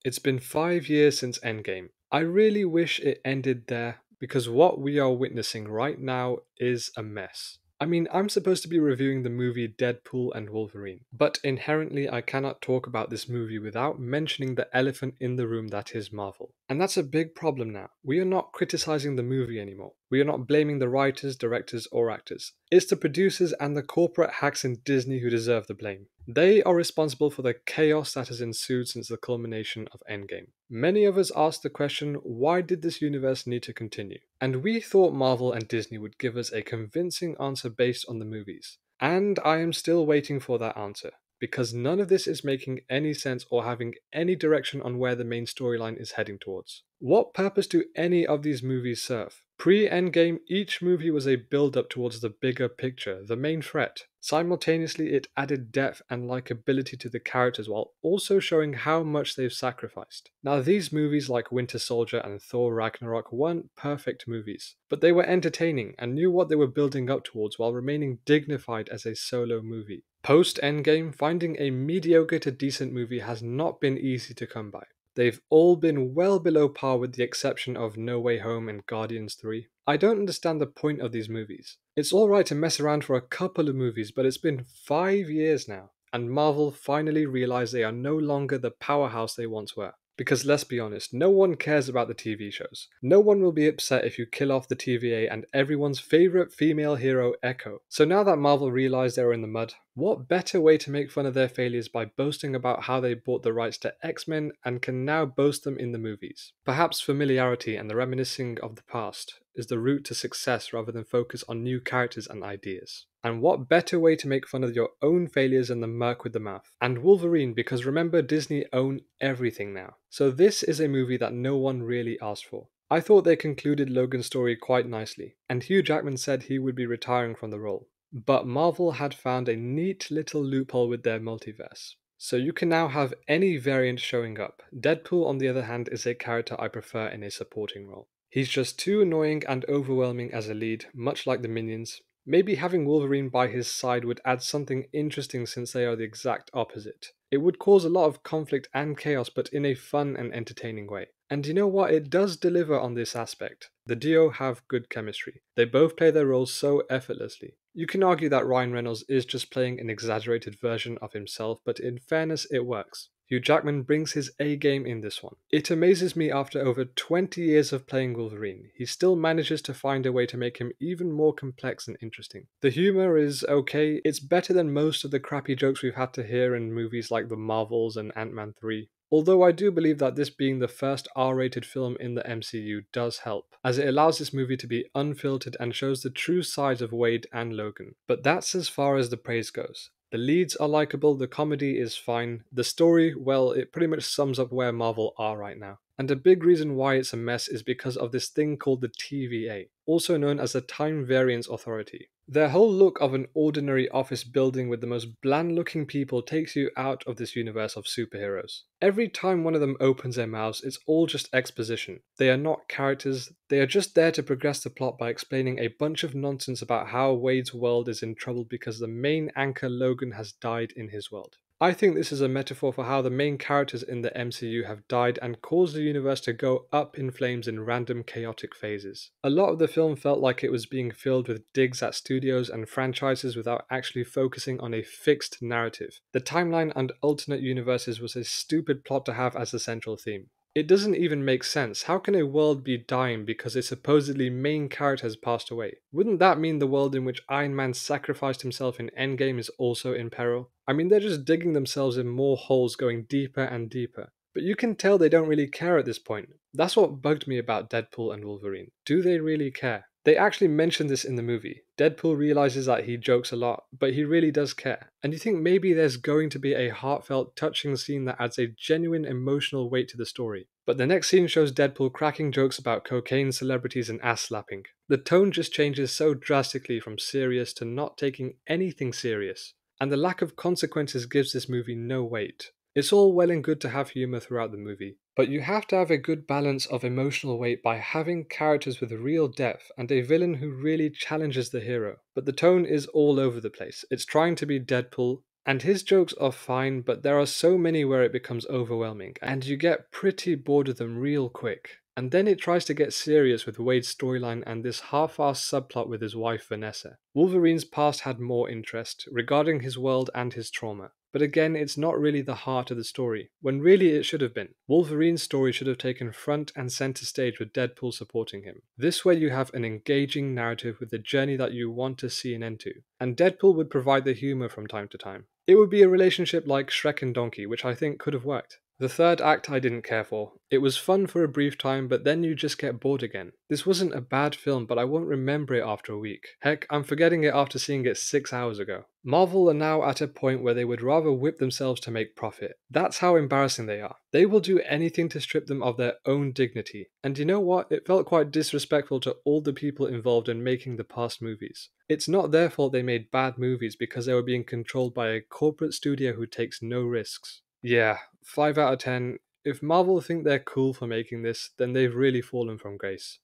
It's been 5 years since Endgame. I really wish it ended there because what we are witnessing right now is a mess. I mean, I'm supposed to be reviewing the movie Deadpool and Wolverine, but inherently I cannot talk about this movie without mentioning the elephant in the room that is Marvel. And that's a big problem now. We are not criticizing the movie anymore. We are not blaming the writers, directors, or actors. It's the producers and the corporate hacks in Disney who deserve the blame. They are responsible for the chaos that has ensued since the culmination of Endgame. Many of us asked the question, why did this universe need to continue? And we thought Marvel and Disney would give us a convincing answer based on the movies. And I am still waiting for that answer, because none of this is making any sense or having any direction on where the main storyline is heading towards. What purpose do any of these movies serve? Pre-Endgame, each movie was a build-up towards the bigger picture, the main threat. Simultaneously, it added depth and likability to the characters while also showing how much they've sacrificed. Now, these movies like Winter Soldier and Thor Ragnarok weren't perfect movies, but they were entertaining and knew what they were building up towards while remaining dignified as a solo movie. Post Endgame, finding a mediocre to decent movie has not been easy to come by. They've all been well below par with the exception of No Way Home and Guardians 3. I don't understand the point of these movies. It's alright to mess around for a couple of movies, but it's been 5 years now, and Marvel finally realized they are no longer the powerhouse they once were. Because let's be honest, no one cares about the TV shows. No one will be upset if you kill off the TVA and everyone's favourite female hero, Echo. So now that Marvel realised they were in the mud, what better way to make fun of their failures by boasting about how they bought the rights to X-Men and can now boast them in the movies? Perhaps familiarity and the reminiscing of the past is the route to success rather than focus on new characters and ideas. And what better way to make fun of your own failures than the Merc with the mouth? And Wolverine, because remember, Disney own everything now. So this is a movie that no one really asked for. I thought they concluded Logan's story quite nicely, and Hugh Jackman said he would be retiring from the role. But Marvel had found a neat little loophole with their multiverse. So you can now have any variant showing up. Deadpool, on the other hand, is a character I prefer in a supporting role. He's just too annoying and overwhelming as a lead, much like the Minions. Maybe having Wolverine by his side would add something interesting since they are the exact opposite. It would cause a lot of conflict and chaos, but in a fun and entertaining way. And you know what? It does deliver on this aspect. The duo have good chemistry. They both play their roles so effortlessly. You can argue that Ryan Reynolds is just playing an exaggerated version of himself, but in fairness, it works. Hugh Jackman brings his A game in this one. It amazes me after over 20 years of playing Wolverine, he still manages to find a way to make him even more complex and interesting. The humour is okay, it's better than most of the crappy jokes we've had to hear in movies like The Marvels and Ant-Man 3. Although I do believe that this being the first R-rated film in the MCU does help, as it allows this movie to be unfiltered and shows the true sides of Wade and Logan. But that's as far as the praise goes. The leads are likable, the comedy is fine, the story, well, it pretty much sums up where Marvel are right now. And a big reason why it's a mess is because of this thing called the TVA, also known as the Time Variance Authority. Their whole look of an ordinary office building with the most bland looking people takes you out of this universe of superheroes. Every time one of them opens their mouths, it's all just exposition. They are not characters, they are just there to progress the plot by explaining a bunch of nonsense about how Wade's world is in trouble because the main anchor Logan has died in his world. I think this is a metaphor for how the main characters in the MCU have died and caused the universe to go up in flames in random chaotic phases. A lot of the film felt like it was being filled with digs at studios and franchises without actually focusing on a fixed narrative. The timeline and alternate universes was a stupid plot to have as the central theme. It doesn't even make sense. How can a world be dying because a supposedly main character has passed away? Wouldn't that mean the world in which Iron Man sacrificed himself in Endgame is also in peril? I mean, they're just digging themselves in more holes going deeper and deeper. But you can tell they don't really care at this point. That's what bugged me about Deadpool and Wolverine. Do they really care? They actually mention this in the movie. Deadpool realizes that he jokes a lot, but he really does care. And you think maybe there's going to be a heartfelt, touching scene that adds a genuine emotional weight to the story. But the next scene shows Deadpool cracking jokes about cocaine celebrities and ass slapping. The tone just changes so drastically from serious to not taking anything serious. And the lack of consequences gives this movie no weight. It's all well and good to have humour throughout the movie, but you have to have a good balance of emotional weight by having characters with real depth and a villain who really challenges the hero. But the tone is all over the place. It's trying to be Deadpool, And his jokes are fine, but there are so many where it becomes overwhelming, and you get pretty bored of them real quick. And then it tries to get serious with Wade's storyline and this half-assed subplot with his wife Vanessa. Wolverine's past had more interest, regarding his world and his trauma. But again, it's not really the heart of the story, when really it should have been. Wolverine's story should have taken front and center stage with Deadpool supporting him. This way you have an engaging narrative with a journey that you want to see an end to, and Deadpool would provide the humor from time to time. It would be a relationship like Shrek and Donkey, which I think could have worked. The third act I didn't care for. It was fun for a brief time, but then you just get bored again. This wasn't a bad film, but I won't remember it after a week. Heck, I'm forgetting it after seeing it 6 hours ago. Marvel are now at a point where they would rather whip themselves to make profit. That's how embarrassing they are. They will do anything to strip them of their own dignity. And you know what? It felt quite disrespectful to all the people involved in making the past movies. It's not their fault they made bad movies because they were being controlled by a corporate studio who takes no risks. Yeah, 5 out of 10. If Marvel think they're cool for making this, then they've really fallen from grace.